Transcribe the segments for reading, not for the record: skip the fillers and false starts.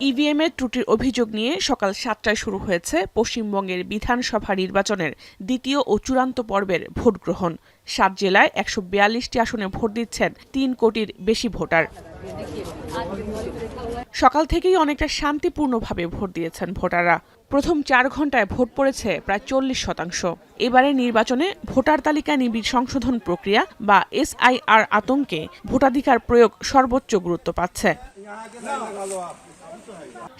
ইভিএমের ত্রুটির অভিযোগ নিয়ে সকাল 7টায় শুরু হয়েছে পশ্চিমবঙ্গের বিধানসভা নির্বাচনের দ্বিতীয় ও চূড়ান্ত পর্বের ভোট গ্রহণ। 7 জেলায় 142টি আসনে ভোট দিচ্ছেন 3 কোটির বেশি ভোটার। সকাল থেকেই অনেকটা শান্তিপূর্ণভাবে ভোট দিয়েছেন ভোটাররা। প্রথম 4 ঘন্টায় ভোট পড়েছে প্রায় 40%। এবারে নির্বাচনে ভোটার তালিকা নিবিড় সংশোধন প্রক্রিয়া বা SIR আতঙ্কে ভোটাধিকার প্রয়োগ সর্বোচ্চ গুরুত্ব পাচ্ছে।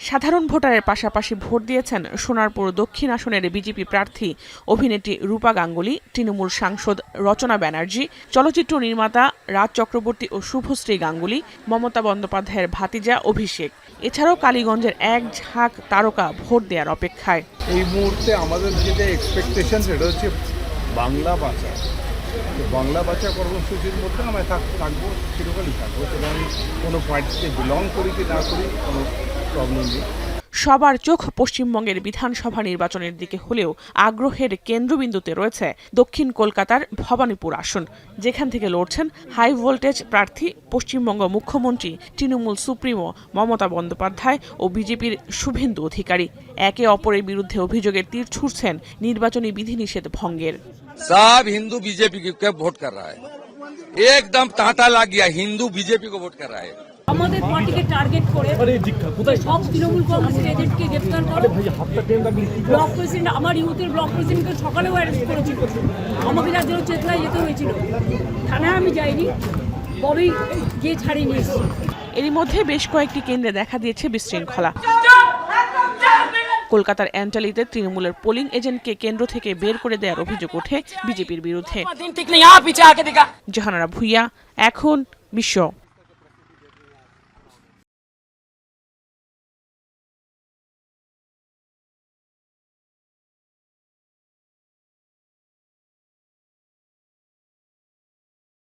সাধারণ ভোটারের পাশাপাশি ভোট দিয়েছেন সোনারপুর দক্ষিণ আসনের বিজেপি প্রার্থী অভিনেত্রী রূপা গাঙ্গুলি, তৃণমূল সাংসদ রচনা ব্যানার্জি, চলচ্চিত্র নির্মাতা রাজ চক্রবর্তী ও শুভশ্রী গাঙ্গুলি, মমতা বন্দ্যোপাধ্যায়ের ভাতিজা অভিষেক। এছাড়াও কালীগঞ্জের এক ঝাঁক তারকা ভোট দেওয়ার অপেক্ষায়। এই মুহূর্তে আমাদের যেটা এক্সপেকটেশন সেটা হচ্ছে বাংলা বাঁচা। বাংলা বাঁচা কর্মসূচির মধ্যে আমরা থাকবো, চিরকালই থাকবো। সেটা আমি কোনো পার্টিতে বিলং করি কি না করি কোনো প্রবলেম নেই। সবার চোখ পশ্চিমবঙ্গের বিধানসভা নির্বাচনের দিকে হলেও আগ্রহের কেন্দ্রবিন্দুতে রয়েছে দক্ষিণ কলকাতার ভবানীপুর আসন, যেখান থেকে লড়ছেন হাই ভোল্টেজ প্রার্থী পশ্চিমবঙ্গ মুখ্যমন্ত্রী তৃণমূল সুপ্রিমো মমতা বন্দ্যোপাধ্যায় ও বিজেপির শুভেন্দু অধিকারী। একে অপরের বিরুদ্ধে অভিযোগের তীর ছুড়ছেন নির্বাচনী বিধিনিষেধ ভঙ্গের। सब हिंदू बीजेपी को वोट कर रहा है, एकदम तांता लग गया, हिंदू बीजेपी को वोट कर रहा है। আমাদের পার্টিকে টার্গেট করে সব তৃণমূল কংগ্রেসের এজেন্টকে গ্রেফতার করো। ব্লক প্রেসিডেন্ট, আমার ইউথের ব্লক প্রেসিডেন্টকে সকালেও অ্যারেস্ট করেছিল। আমাকে রাজ্যের চেতলায় যেতে হয়েছিল, থানায় আমি যাইনি, ববি গিয়ে ছাড়িয়ে নিয়েছি। এরই মধ্যে বেশ কয়েকটি কেন্দ্রে দেখা দিয়েছে বিশৃঙ্খলা। কলকাতার অ্যান্টালিতে তৃণমূলের পোলিং এজেন্টকে কেন্দ্র থেকে বের করে দেওয়ার অভিযোগ ওঠে বিজেপির বিরুদ্ধে। জাহানারা ভুইয়া, এখন বিশ্ব।